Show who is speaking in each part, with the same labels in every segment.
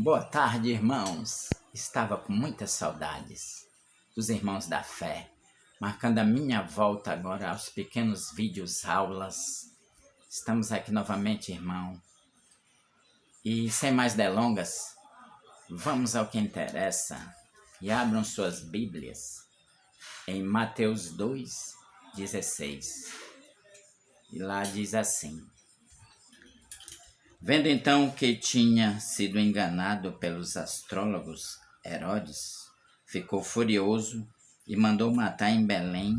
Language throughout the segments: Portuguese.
Speaker 1: Boa tarde, irmãos. Estava com muitas saudades dos irmãos da fé, marcando a minha volta agora aos pequenos vídeos aulas. Estamos aqui novamente, irmão. E sem mais delongas, vamos ao que interessa e abram suas Bíblias em Mateus 2:16. E lá diz assim: Vendo então que tinha sido enganado pelos astrólogos, Herodes ficou furioso e mandou matar em Belém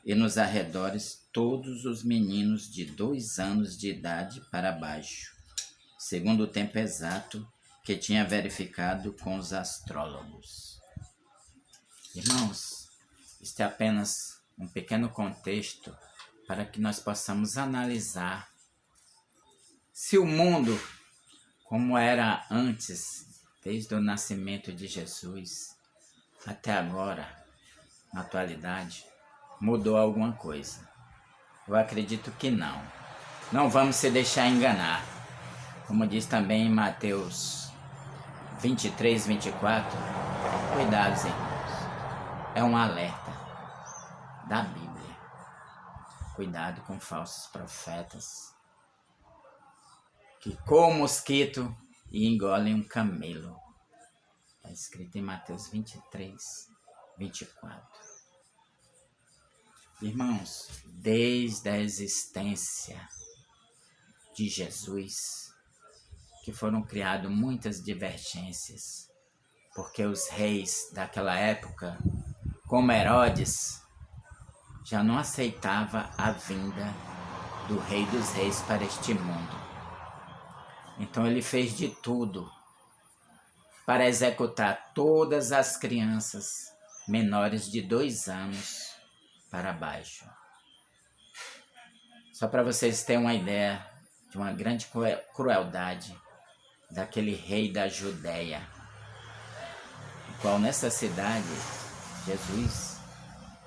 Speaker 1: e nos arredores todos os meninos de 2 anos de idade para baixo, segundo o tempo exato que tinha verificado com os astrólogos. Irmãos, este é apenas um pequeno contexto para que nós possamos analisar se o mundo, como era antes, desde o nascimento de Jesus até agora, na atualidade, mudou alguma coisa. Eu acredito que não. Não vamos se deixar enganar. Como diz também em Mateus 23:24, cuidados, irmãos. É um alerta da Bíblia. Cuidado com falsos profetas que comem mosquito e engolem um camelo. Está escrito em Mateus 23:24. Irmãos, desde a existência de Jesus, que foram criadas muitas divergências, porque os reis daquela época, como Herodes, já não aceitava a vinda do Rei dos Reis para este mundo. Então ele fez de tudo para executar todas as crianças menores de 2 anos para baixo. Só para vocês terem uma ideia de uma grande crueldade daquele rei da Judéia, o qual nessa cidade Jesus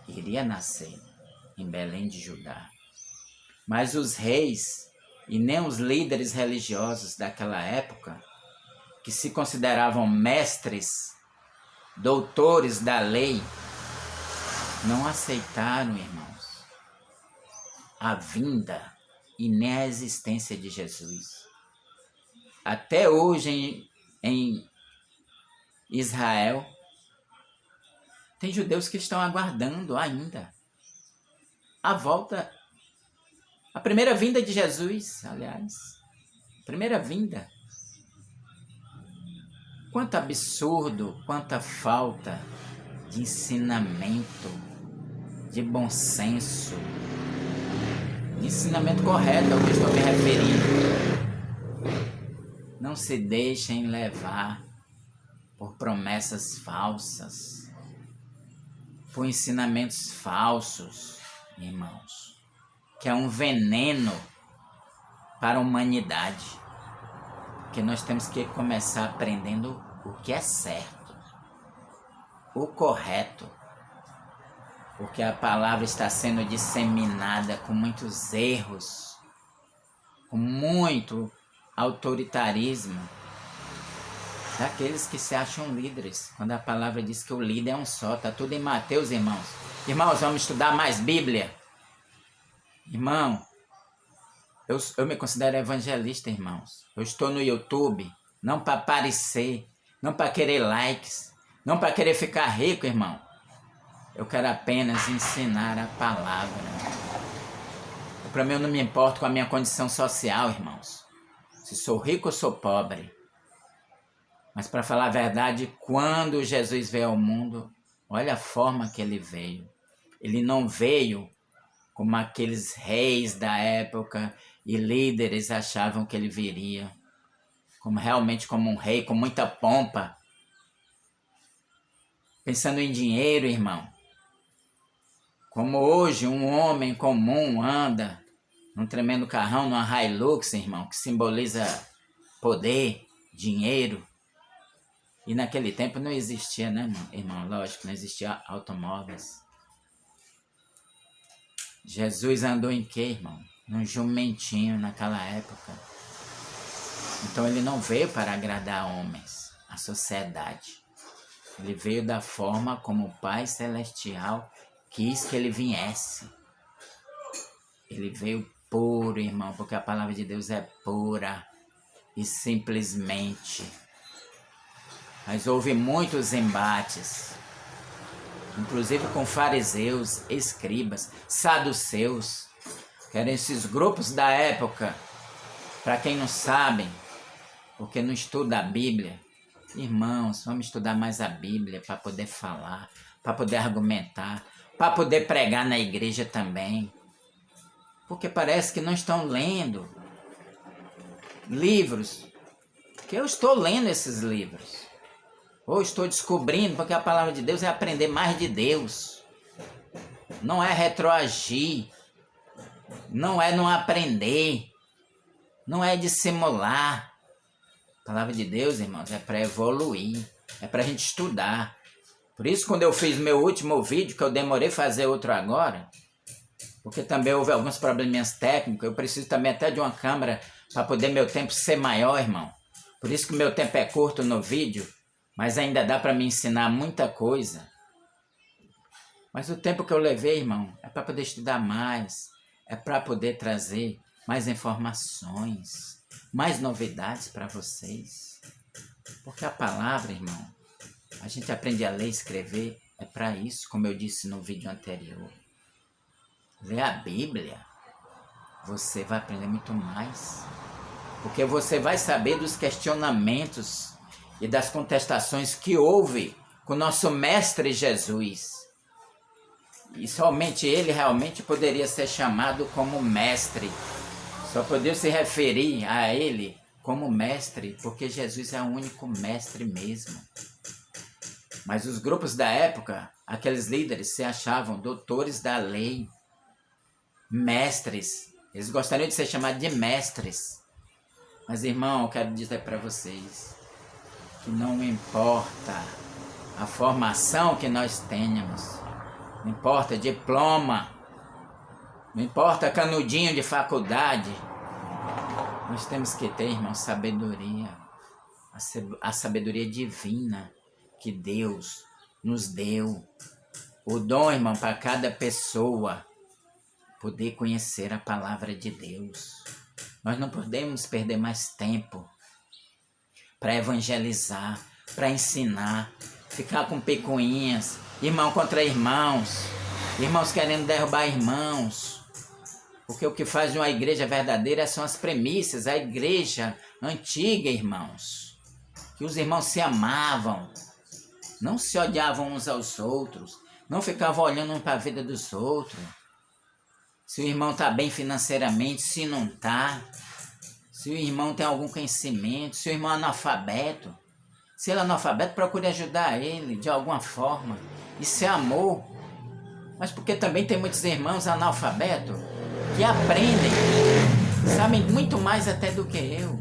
Speaker 1: iria nascer, em Belém de Judá. Mas os reis e nem os líderes religiosos daquela época, que se consideravam mestres, doutores da lei, não aceitaram, irmãos, a vinda e nem a existência de Jesus. Até hoje em Israel, tem judeus que estão aguardando ainda a primeira vinda de Jesus, aliás. Primeira vinda. Quanto absurdo, quanta falta de ensinamento, de bom senso, de ensinamento correto ao que estou me referindo. Não se deixem levar por promessas falsas, por ensinamentos falsos, irmãos, que é um veneno para a humanidade. Porque nós temos que começar aprendendo o que é certo, o correto. Porque a palavra está sendo disseminada com muitos erros, com muito autoritarismo daqueles que se acham líderes. Quando a palavra diz que o líder é um só, está tudo em Mateus, irmãos. Irmãos, vamos estudar mais Bíblia. Irmão, eu me considero evangelista, irmãos. Eu estou no YouTube, não para aparecer, não para querer likes, não para querer ficar rico, irmão. Eu quero apenas ensinar a palavra. Para mim, eu não me importo com a minha condição social, irmãos. Se sou rico ou sou pobre. Mas para falar a verdade, quando Jesus veio ao mundo, olha a forma que ele veio. Ele não veio como aqueles reis da época e líderes achavam que ele viria, realmente como um rei, com muita pompa, pensando em dinheiro, irmão. Como hoje um homem comum anda num tremendo carrão, numa Hilux, irmão, que simboliza poder, dinheiro. E naquele tempo não existia, né, irmão? Lógico, não existia automóveis. Jesus andou em quê, irmão? Num jumentinho naquela época. Então ele não veio para agradar homens, a sociedade. Ele veio da forma como o Pai Celestial quis que ele viesse. Ele veio puro, irmão, porque a palavra de Deus é pura e simplesmente. Mas houve muitos embates, inclusive com fariseus, escribas, saduceus, que eram esses grupos da época. Para quem não sabe, porque não estuda a Bíblia, irmãos, vamos estudar mais a Bíblia para poder falar, para poder argumentar, para poder pregar na igreja também. Porque parece que não estão lendo livros, que eu estou lendo esses livros. Ou estou descobrindo, porque a palavra de Deus é aprender mais de Deus. Não é retroagir, não é não aprender, não é dissimular. A palavra de Deus, irmãos, é para evoluir, é para a gente estudar. Por isso, quando eu fiz meu último vídeo, que eu demorei a fazer outro agora, porque também houve alguns probleminhas técnicos, eu preciso também até de uma câmera para poder meu tempo ser maior, irmão. Por isso que meu tempo é curto no vídeo, mas ainda dá para me ensinar muita coisa. Mas o tempo que eu levei, irmão, é para poder estudar mais, é para poder trazer mais informações, mais novidades para vocês. Porque a palavra, irmão, a gente aprende a ler e escrever, é para isso, como eu disse no vídeo anterior. Ler a Bíblia, você vai aprender muito mais. Porque você vai saber dos questionamentos e das contestações que houve com o nosso Mestre Jesus. E somente ele realmente poderia ser chamado como mestre. Só poderia se referir a ele como mestre, porque Jesus é o único mestre mesmo. Mas os grupos da época, aqueles líderes, se achavam doutores da lei, mestres. Eles gostariam de ser chamados de mestres. Mas, irmão, eu quero dizer para vocês que não importa a formação que nós tenhamos, não importa diploma, não importa canudinho de faculdade, nós temos que ter, irmão, sabedoria, a sabedoria divina que Deus nos deu. O dom, irmão, para cada pessoa poder conhecer a palavra de Deus. Nós não podemos perder mais tempo para evangelizar, para ensinar, ficar com picuinhas, irmão contra irmãos, irmãos querendo derrubar irmãos. Porque o que faz de uma igreja verdadeira são as premissas, a igreja antiga, irmãos. Que os irmãos se amavam, não se odiavam uns aos outros, não ficavam olhando um para a vida dos outros. Se o irmão está bem financeiramente, se não está. Se o irmão tem algum conhecimento, se o irmão é analfabeto. Se ele é analfabeto, procure ajudar ele de alguma forma. Isso é amor. Mas porque também tem muitos irmãos analfabetos que aprendem, sabem muito mais até do que eu.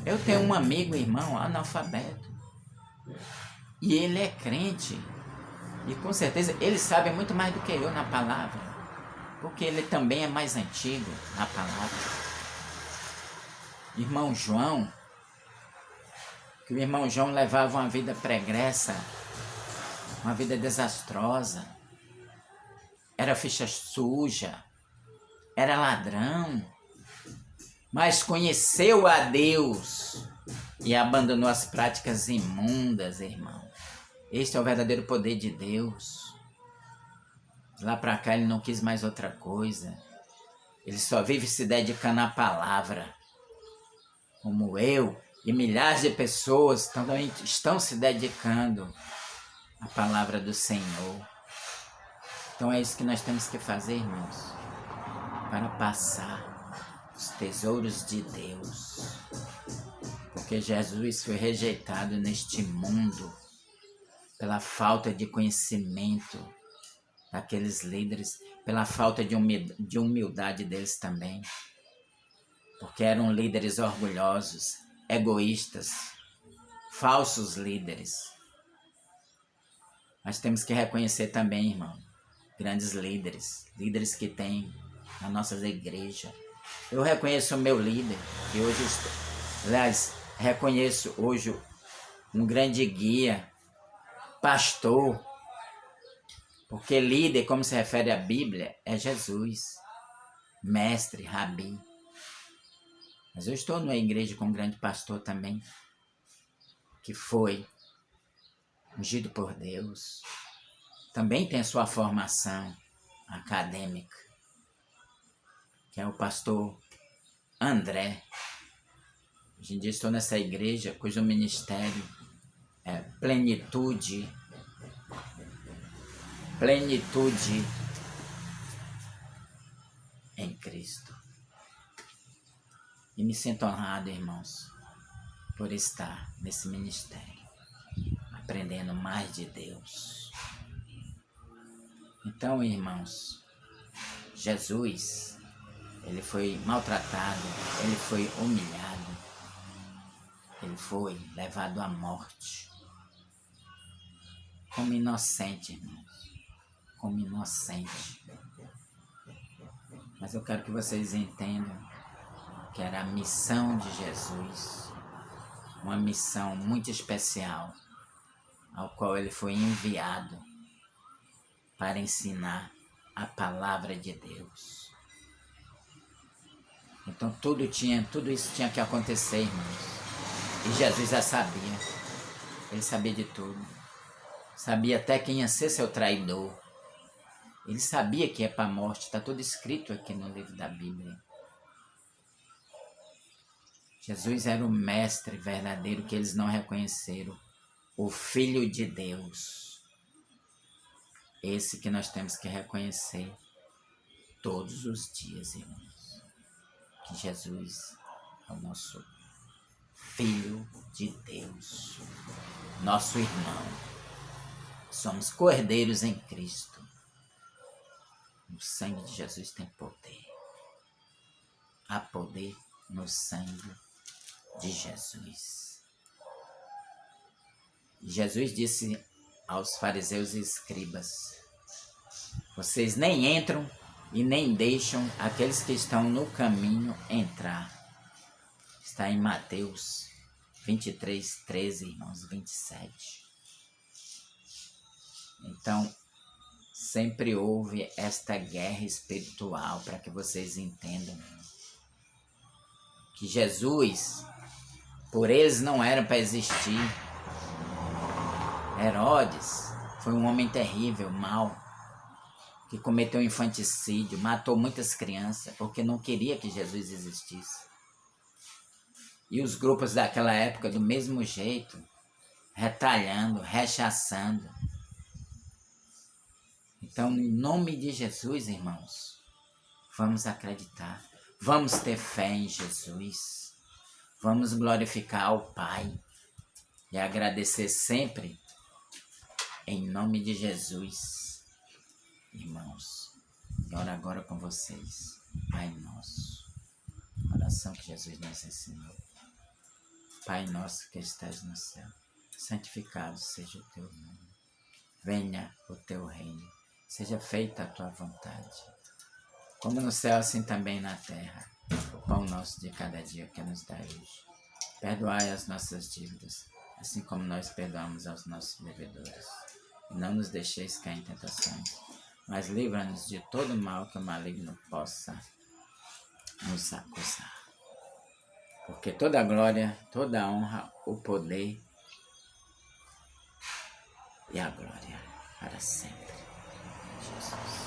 Speaker 1: Eu tenho um amigo, irmão, analfabeto. E ele é crente. E com certeza ele sabe muito mais do que eu na palavra. Porque ele também é mais antigo na palavra. Irmão João, que o irmão João levava uma vida pregressa, uma vida desastrosa, era ficha suja, era ladrão, mas conheceu a Deus e abandonou as práticas imundas, irmão. Este é o verdadeiro poder de Deus. Lá para cá ele não quis mais outra coisa. Ele só vive se dedicando à palavra. Como eu e milhares de pessoas também estão se dedicando à palavra do Senhor. Então é isso que nós temos que fazer, irmãos, para passar os tesouros de Deus. Porque Jesus foi rejeitado neste mundo pela falta de conhecimento daqueles líderes, pela falta de humildade deles também. Porque eram líderes orgulhosos, egoístas, falsos líderes. Mas temos que reconhecer também, irmão, grandes líderes, líderes que tem nas nossas igrejas. Eu reconheço o meu líder, que hoje Aliás, reconheço hoje um grande guia, pastor, porque líder, como se refere à Bíblia, é Jesus, mestre, rabi. Mas eu estou numa igreja com um grande pastor também, que foi ungido por Deus. Também tem sua formação acadêmica, que é o pastor André. Hoje em dia estou nessa igreja cujo ministério é plenitude em Cristo. E me sinto honrado, irmãos, por estar nesse ministério, aprendendo mais de Deus. Então, irmãos, Jesus, ele foi maltratado, ele foi humilhado, ele foi levado à morte, como inocente, irmãos, como inocente. Mas eu quero que vocês entendam que era a missão de Jesus, uma missão muito especial, ao qual ele foi enviado para ensinar a palavra de Deus. Então tudo isso tinha que acontecer, irmãos. E Jesus já sabia, ele sabia de tudo, sabia até quem ia ser seu traidor, ele sabia que ia para a morte, está tudo escrito aqui no livro da Bíblia. Jesus era o mestre verdadeiro que eles não reconheceram, o Filho de Deus, esse que nós temos que reconhecer todos os dias, irmãos, que Jesus é o nosso Filho de Deus, nosso irmão. Somos cordeiros em Cristo. O sangue de Jesus tem poder. Há poder no sangue de Jesus. Jesus disse aos fariseus e escribas: vocês nem entram e nem deixam aqueles que estão no caminho entrar. Está em Mateus 23, 13, irmãos, 27. Então, sempre houve esta guerra espiritual, para que vocês entendam que Jesus, por eles não era para existir. Herodes foi um homem terrível, mau, que cometeu infanticídio, matou muitas crianças, porque não queria que Jesus existisse. E os grupos daquela época, do mesmo jeito, retalhando, rechaçando. Então, em nome de Jesus, irmãos, vamos acreditar, vamos ter fé em Jesus, vamos glorificar ao Pai e agradecer sempre em nome de Jesus. Irmãos, eu oro agora com vocês, Pai nosso, oração que Jesus nos ensinou. Pai nosso que estás no céu, santificado seja o teu nome. Venha o teu reino, seja feita a tua vontade, como no céu, assim também na terra. O pão nosso de cada dia que nos dai hoje. Perdoai as nossas dívidas, assim como nós perdoamos aos nossos devedores. E não nos deixeis cair em tentações, mas livra-nos de todo mal que o maligno possa nos acusar. Porque toda a glória, toda a honra, o poder e a glória para sempre. Jesus.